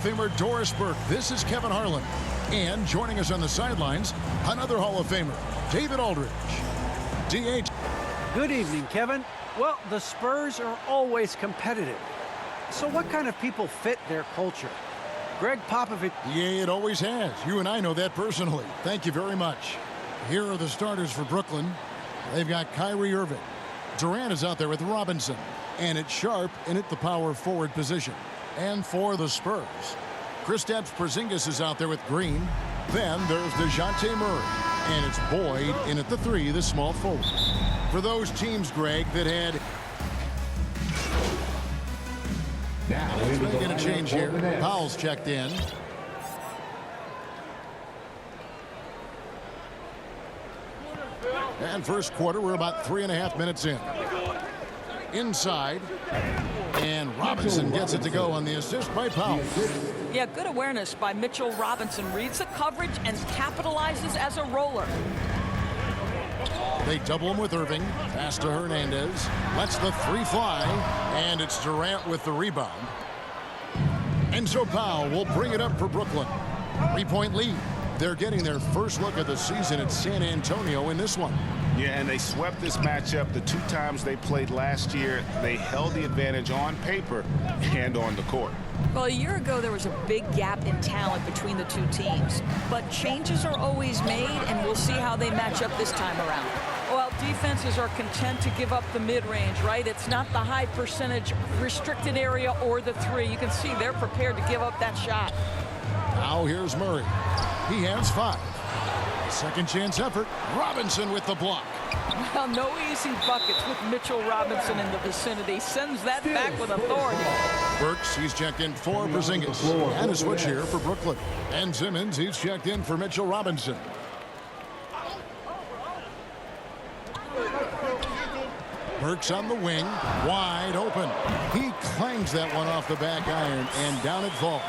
Famer Doris Burke. This is Kevin Harlan. And joining us on the sidelines, another Hall of Famer, David Aldridge. DH. Good evening, Kevin. Well, the Spurs are always competitive. So what kind of people fit their culture? Greg Popovich. Yeah, it always has. You and I know that personally. Thank you very much. Here are the starters for Brooklyn. They've got Kyrie Irving. Durant is out there with Robinson. And it's Sharp in at the power forward position. And for the Spurs, Kristaps Porzingis is out there with Green. Then there's DeJounte Murray. And it's Boyd in at the 3, the small forward. For those teams, Greg, that had... Now he's making a change here. Powell's checked in. And first quarter, we're about 3.5 minutes in. Inside. And Robinson gets it to go on the assist by Powell. Yeah, good awareness by Mitchell Robinson. Reads the coverage and capitalizes as a roller. They double him with Irving. Pass to Hernandez. Lets the 3 fly. And it's Durant with the rebound. And so Powell will bring it up for Brooklyn. 3-point lead. They're getting their first look of the season at San Antonio in this one. Yeah, and they swept this matchup the 2 times they played last year. They held the advantage on paper and on the court. Well, a year ago, there was a big gap in talent between the 2 teams. But changes are always made, and we'll see how they match up this time around. Well, defenses are content to give up the mid-range, right? It's not the high percentage restricted area or the 3. You can see they're prepared to give up that shot. Now here's Murray. He has 5. Second chance effort. Robinson with the block. Well, no easy buckets with Mitchell Robinson in the vicinity. Sends that back with authority. Burks, he's checked in for Porzingis. And a switch here for Brooklyn. And Simmons, he's checked in for Mitchell Robinson. Burks on the wing, wide open. He clangs that one off the back iron, and down it falls.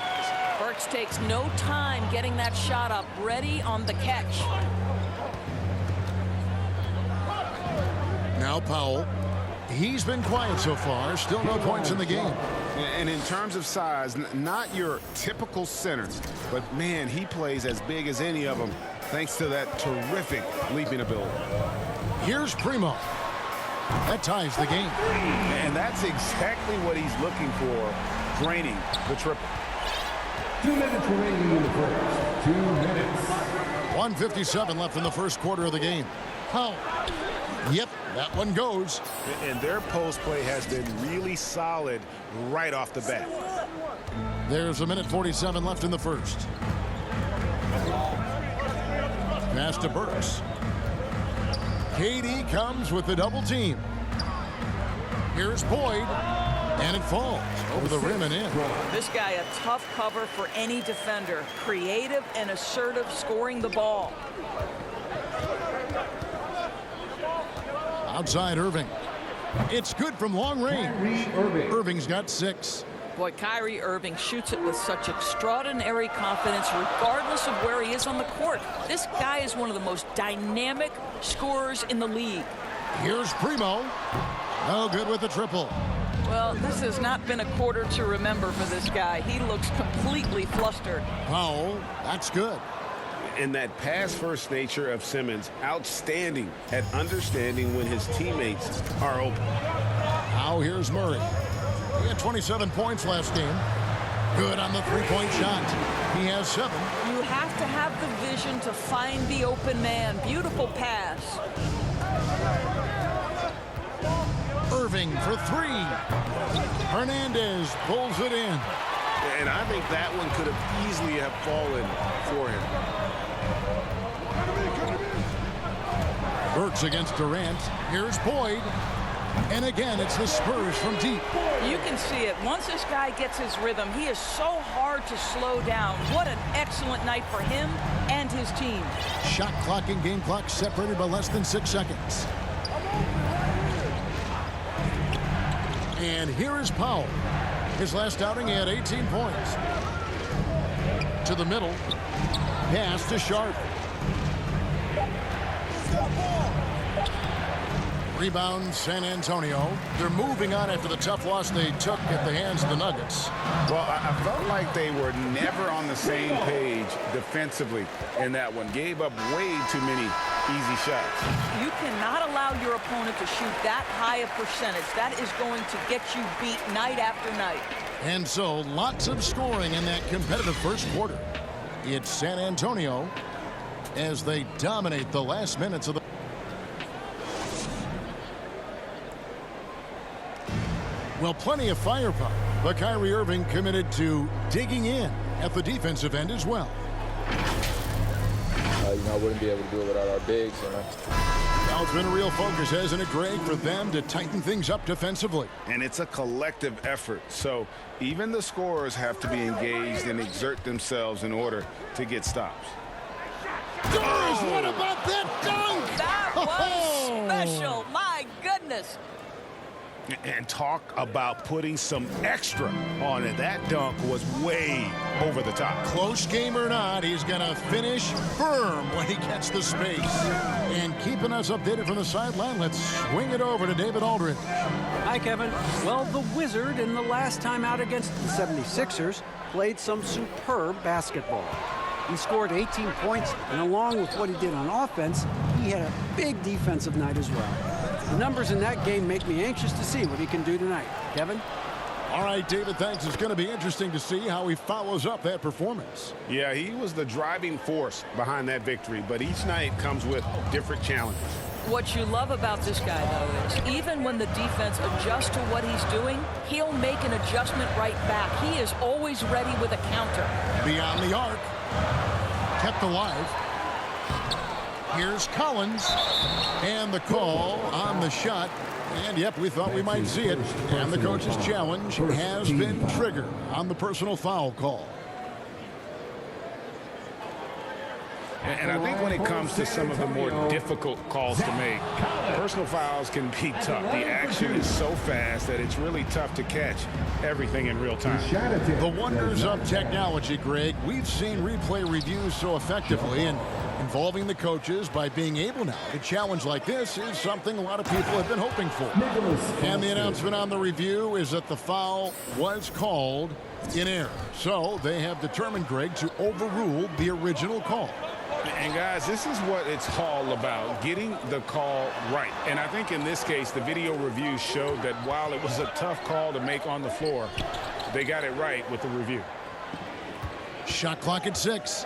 Burks takes no time getting that shot up, ready on the catch. Now Powell. He's been quiet so far. Still no points in the game. And in terms of size, not your typical center, but man, he plays as big as any of them thanks to that terrific leaping ability. Here's Primo. That ties the game. And that's exactly what he's looking for, draining the triple. 2 minutes remaining in the first. 2 minutes. 1:57 left in the first quarter of the game. Powell. Yep, that one goes. And their post play has been really solid right off the bat. There's 1:47 left in the first. Pass to Burks. KD comes with the double team. Here's Boyd. And it falls over the rim and in. This guy a tough cover for any defender. Creative and assertive scoring the ball. Outside Irving. It's good from long range. Irving's got 6. Boy, Kyrie Irving shoots it with such extraordinary confidence regardless of where he is on the court. This guy is one of the most dynamic scorers in the league. Here's Primo. No good with the triple. Well, this has not been a quarter to remember for this guy. He looks completely flustered. Powell, that's good. And that pass-first nature of Simmons, outstanding at understanding when his teammates are open. Now here's Murray. He had 27 points last game. Good on the 3-point shot. He has 7. You have to have the vision to find the open man. Beautiful pass. Irving for 3. Hernandez pulls it in. And I think that one could have easily have fallen for him. Burks against Durant. Here's Boyd. And again, it's the Spurs from deep. You can see it. Once this guy gets his rhythm, he is so hard to slow down. What an excellent night for him and his team. Shot clock and game clock separated by less than 6 seconds. And here is Powell. His last outing, he had 18 points. To the middle. Pass to Sharp. Rebound, San Antonio. They're moving on after the tough loss they took at the hands of the Nuggets. Well, I felt like they were never on the same page defensively in that one. Gave up way too many easy shots. You cannot allow your opponent to shoot that high a percentage. That is going to get you beat night after night. And so, lots of scoring in that competitive first quarter. It's San Antonio as they dominate the last minutes of the... Well, plenty of firepower, but Kyrie Irving committed to digging in at the defensive end as well. I wouldn't be able to do it without our bigs. Now it's been a real focus, hasn't it, Greg, for them to tighten things up defensively? And it's a collective effort. So even the scorers have to be engaged and exert themselves in order to get stops. Doris, what about that dunk? That was special. My goodness. And talk about putting some extra on it. That dunk was way over the top. Close game or not, he's going to finish firm when he gets the space. And keeping us updated from the sideline, let's swing it over to David Aldridge. Hi, Kevin. Well, the Wizard in the last time out against the 76ers played some superb basketball. He scored 18 points, and along with what he did on offense, he had a big defensive night as well. The numbers in that game make me anxious to see what he can do tonight. Kevin? All right, David, thanks. It's going to be interesting to see how he follows up that performance. Yeah, he was the driving force behind that victory, but each night comes with different challenges. What you love about this guy, though, is even when the defense adjusts to what he's doing, he'll make an adjustment right back. He is always ready with a counter. Beyond the arc. Kept alive. Here's Collins. And the call on the shot. And, yep, we thought we might see it. And the coach's challenge has been triggered on the personal foul call. And I think when it comes to some of the more difficult calls to make, personal fouls can be tough. The action is so fast that it's really tough to catch everything in real time. The wonders of technology, Greg. We've seen replay reviews so effectively, and involving the coaches by being able now to challenge like this is something a lot of people have been hoping for. And the announcement on the review is that the foul was called in error. So they have determined, Greg, to overrule the original call. And guys, this is what it's all about, getting the call right. And I think in this case, the video review showed that while it was a tough call to make on the floor, they got it right with the review. Shot clock at 6.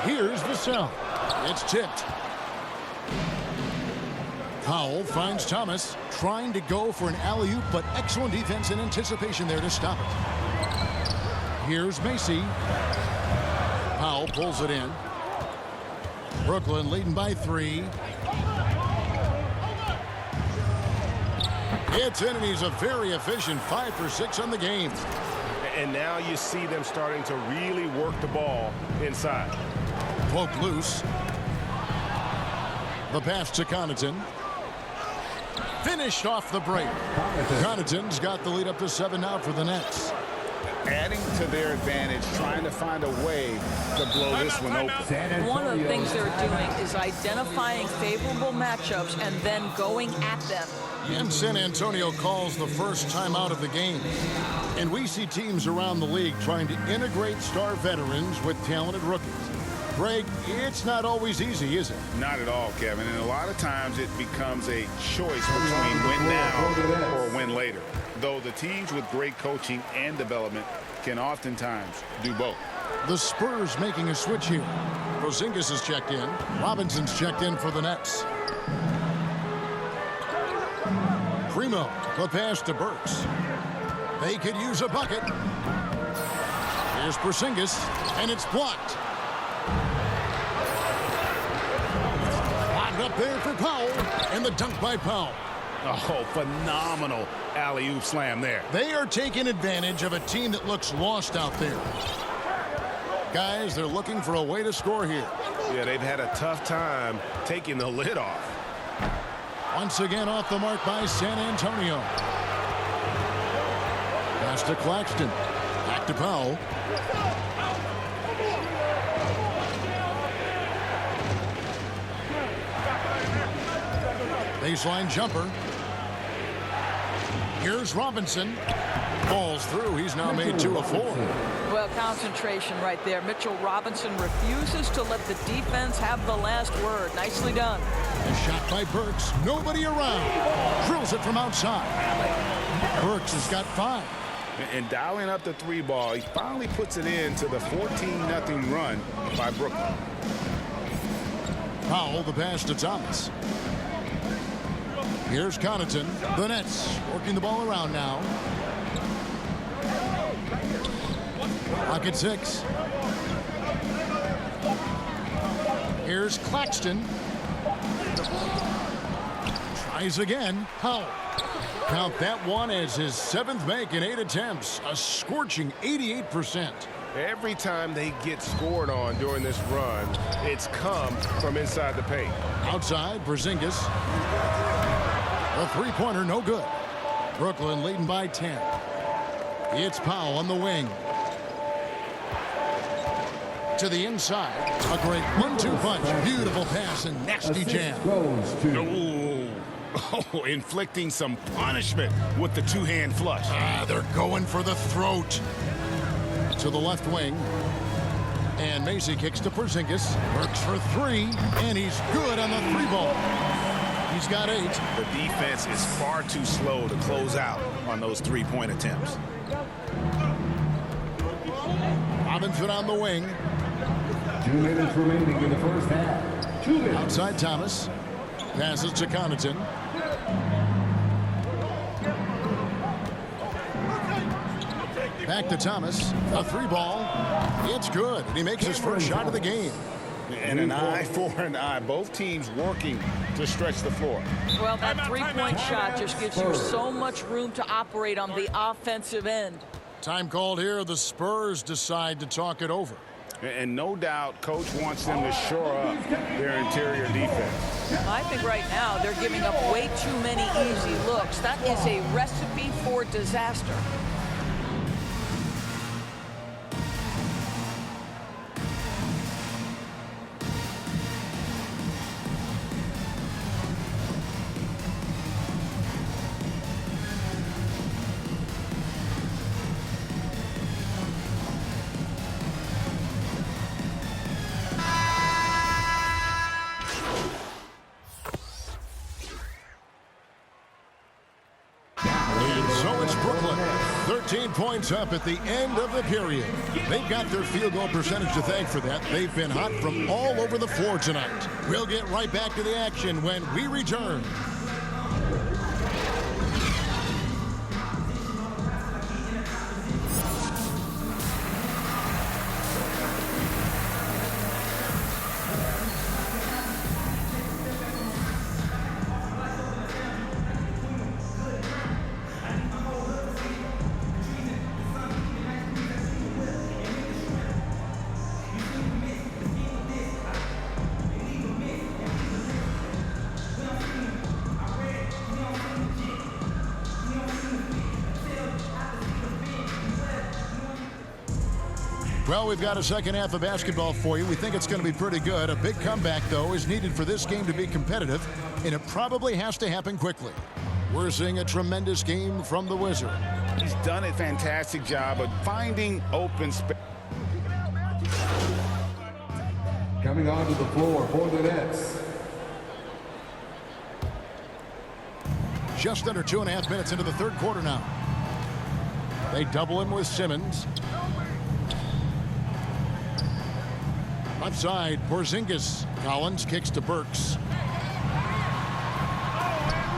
Here's Vassell. It's tipped. Powell finds Thomas trying to go for an alley-oop, but excellent defense and anticipation there to stop it. Here's Macy. Powell pulls it in. Brooklyn leading by 3. It's in, and he's a very efficient 5 for 6 on the game. And now you see them starting to really work the ball inside. Poke loose. The pass to Connaughton. Finished off the break. Connaughton's got the lead up to 7 now for the Nets. Adding to their advantage, trying to find a way to blow this one open. One of the things they're doing is identifying favorable matchups and then going at them. And San Antonio calls the first time out of the game. And we see teams around the league trying to integrate star veterans with talented rookies. Greg, it's not always easy, is it? Not at all, Kevin. And a lot of times it becomes a choice between win now or win later. Though the teams with great coaching and development can oftentimes do both. The Spurs making a switch here. Porzingis is checked in. Robinson's checked in for the Nets. Primo, the pass to Burks. They could use a bucket. Here's Porzingis, and it's blocked. Locked up there for Powell, and the dunk by Powell. Oh, phenomenal alley-oop slam there. They are taking advantage of a team that looks lost out there. Guys, they're looking for a way to score here. Yeah, they've had a tough time taking the lid off. Once again off the mark by San Antonio. Pass to Claxton. Back to Powell. Baseline jumper. Here's Robinson. Falls through. He's now made 2 of 4. Well, concentration right there. Mitchell Robinson refuses to let the defense have the last word. Nicely done. A shot by Burks. Nobody around. Drills it from outside. Burks has got 5. And dialing up the 3 ball, he finally puts it into the 14-0 run by Brooklyn. Powell, the pass to Thomas. Here's Connaughton. The Nets working the ball around now. Clock at 6. Here's Claxton. Tries again. Powell. Count that one as his 7th make in 8 attempts. A scorching 88%. Every time they get scored on during this run, it's come from inside the paint. Outside, Porzingis. A three-pointer, no good. Brooklyn leading by 10. It's Powell on the wing. To the inside. A great 1-2 punch. Beautiful pass and nasty jam. Goes to Oh, inflicting some punishment with the 2-hand flush. They're going for the throat. To the left wing. And Macy kicks to Porzingis. Works for 3. And he's good on the 3 ball. He's got 8. The defense is far too slow to close out on those 3-point attempts. Robinson on the wing. 2 minutes remaining in the first half. 2 minutes. Outside Thomas. Passes to Connaughton. Back to Thomas. A 3 ball. It's good. And he makes his first shot of the game. And an eye for an eye. Both teams working to stretch the floor. Well, that 3-point shot just gives you so much room to operate on the offensive end. Time called here. The Spurs decide to talk it over. And no doubt, Coach wants them to shore up their interior defense. I think right now they're giving up way too many easy looks. That is a recipe for disaster. So it's Brooklyn. 13 points up at the end of the period. They've got their field goal percentage to thank for that. They've been hot from all over the floor tonight. We'll get right back to the action when we return. Well, we've got a second half of basketball for you. We think it's going to be pretty good. A big comeback, though, is needed for this game to be competitive, and it probably has to happen quickly. We're seeing a tremendous game from the Wizard. He's done a fantastic job of finding open space. Coming onto the floor for the Nets. Just under 2.5 minutes into the third quarter now. They double him with Simmons. Left side, Porzingis. Collins kicks to Burks.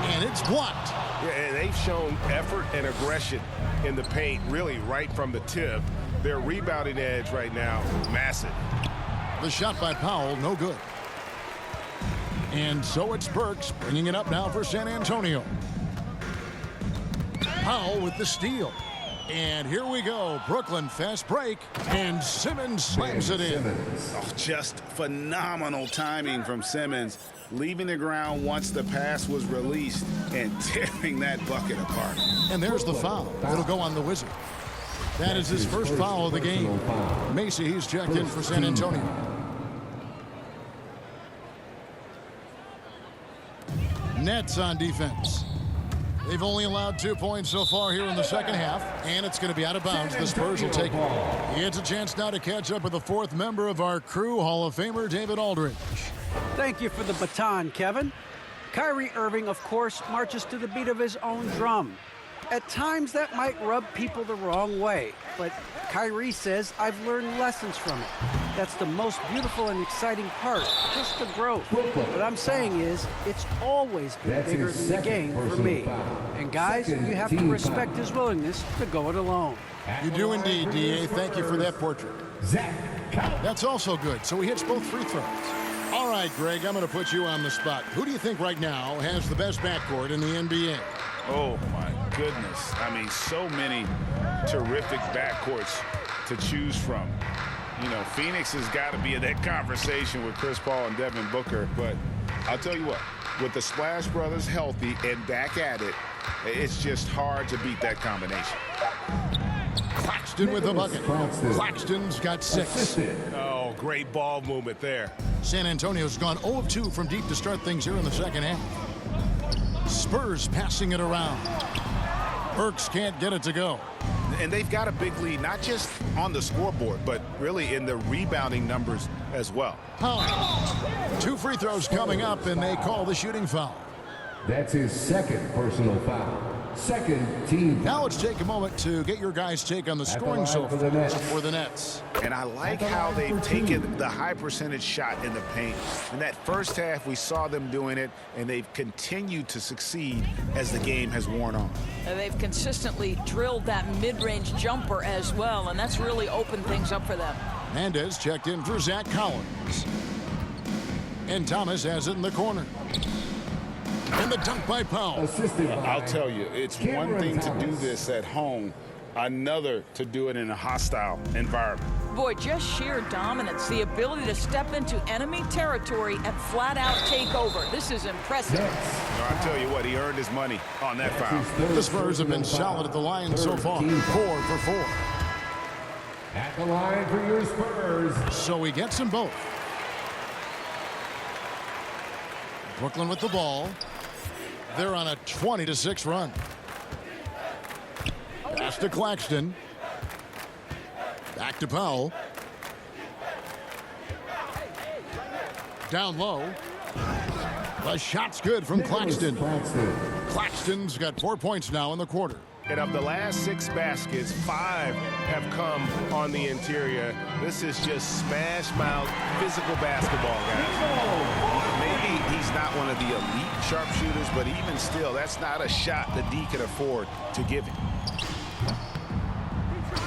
And it's blocked. Yeah, they've shown effort and aggression in the paint, really right from the tip. Their rebounding edge right now, massive. The shot by Powell, no good. And so it's Burks bringing it up now for San Antonio. Powell with the steal. And here we go. Brooklyn fast break. And Simmons slams it in. Oh, just phenomenal timing from Simmons. Leaving the ground once the pass was released and tearing that bucket apart. And there's the foul. It'll go on the Wizard. That is his first foul of the game. Macy, he's checked in for San Antonio. Nets on defense. They've only allowed 2 points so far here in the second half, and it's going to be out of bounds. The Spurs will take it. He gets a chance now to catch up with the fourth member of our crew, Hall of Famer David Aldridge. Thank you for the baton, Kevin. Kyrie Irving, of course, marches to the beat of his own drum. At times, that might rub people the wrong way, but Kyrie says, I've learned lessons from it. That's the most beautiful and exciting part, just the growth. What I'm saying is, it's always been bigger than the game for me. And guys, you have to respect his willingness to go it alone. You do indeed, D.A. Thank you for that portrait. That's also good, so he hits both free throws. All right, Greg, I'm going to put you on the spot. Who do you think right now has the best backcourt in the NBA? Oh, my goodness. I mean, so many terrific backcourts to choose from. You know, Phoenix has got to be in that conversation with Chris Paul and Devin Booker. But I'll tell you what, with the Splash Brothers healthy and back at it, it's just hard to beat that combination. Claxton with the bucket. Claxton's got 6. Oh, great ball movement there. San Antonio's gone 0 of 2 from deep to start things here in the second half. Spurs passing it around. Burks can't get it to go. And they've got a big lead, not just on the scoreboard, but really in the rebounding numbers as well. Powell. 2 free throws coming up, and they call the shooting foul. That's his second personal foul. Second team. Now let's take a moment to get your guys' take on the scoring so far for the Nets. And I like how they've taken the high percentage shot in the paint. In that first half, we saw them doing it, and they've continued to succeed as the game has worn on. And they've consistently drilled that mid-range jumper as well, and that's really opened things up for them. Hernandez checked in for Zach Collins. And Thomas has it in the corner. And the dunk by Powell. I'll tell you, it's one thing to do this at home, another to do it in a hostile environment. Boy, just sheer dominance, the ability to step into enemy territory and flat out take over. This is impressive. I'll tell you what, he earned his money on that foul. The Spurs have been solid at the line so far. 4 for 4. At the line for your Spurs. So he gets them both. Brooklyn with the ball. They're on a 20-6 run. Pass to Claxton. Back to Powell. Down low. The shot's good from Claxton. Claxton's got 4 points now in the quarter. And of the last 6 baskets, 5 have come on the interior. This is just smash mouth physical basketball, guys. Maybe he's not one of the elite sharpshooters, but even still, that's not a shot that D can afford to give him.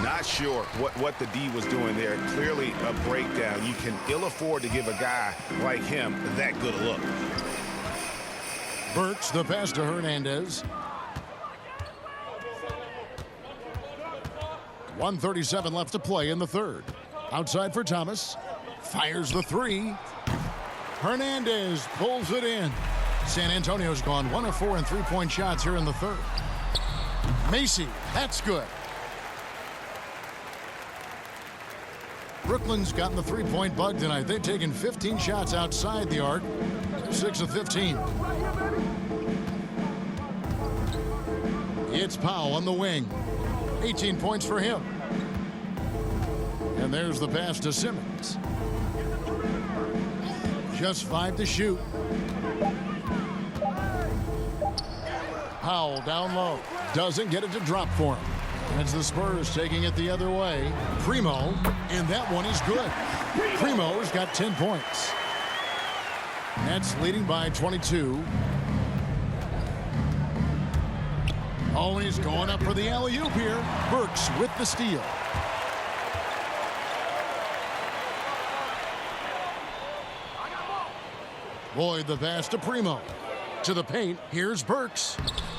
Not sure what the D was doing there. Clearly a breakdown. You can ill afford to give a guy like him that good a look. Burks, the pass to Hernandez. 1:37 left to play in the third. Outside for Thomas. Fires the 3. Hernandez pulls it in. San Antonio's gone 1 of 4 in 3-point shots here in the third. Macy, that's good. Brooklyn's gotten the 3-point bug tonight. They've taken 15 shots outside the arc. 6 of 15. It's Powell on the wing. 18 points for him. And there's the pass to Simmons. Just 5 to shoot. Powell down low. Doesn't get it to drop for him. It's the Spurs taking it the other way. Primo, and that one is good. Primo's got 10 points. Nets leading by 22. Oh, he's going up for the alley-oop here. Burks with the steal. Boyd the pass to Primo. To the paint, here's Burks.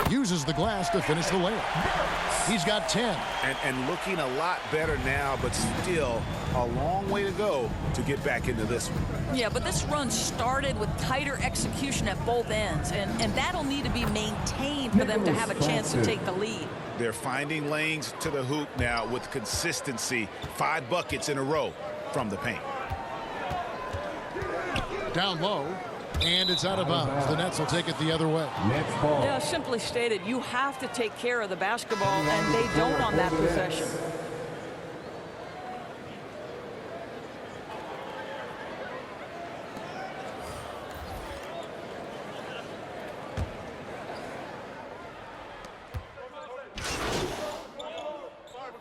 Uses the glass to finish the layup. He's got 10. And looking a lot better now, but still a long way to go to get back into this one. Yeah, but this run started with tighter execution at both ends, and that'll need to be maintained for them to have a chance to take the lead. They're finding lanes to the hoop now with consistency. 5 buckets in a row from the paint. Down low. And it's out of bounds. The Nets will take it the other way. Nets ball. Yeah, simply stated, you have to take care of the basketball, and they don't on that possession.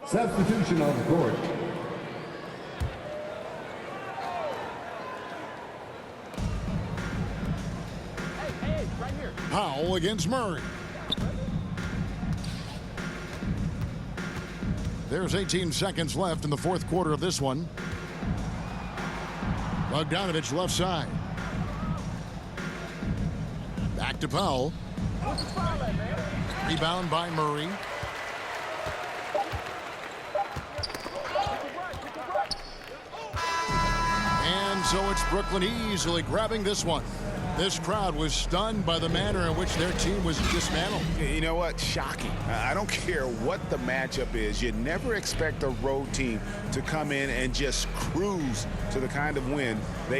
Substitution on the court. Powell against Murray. There's 18 seconds left in the fourth quarter of this one. Bogdanovich left side. Back to Powell. Rebound by Murray. And so it's Brooklyn easily grabbing this one. This crowd was stunned by the manner in which their team was dismantled. You know what? Shocking. I don't care what the matchup is. You never expect a road team to come in and just cruise to the kind of win they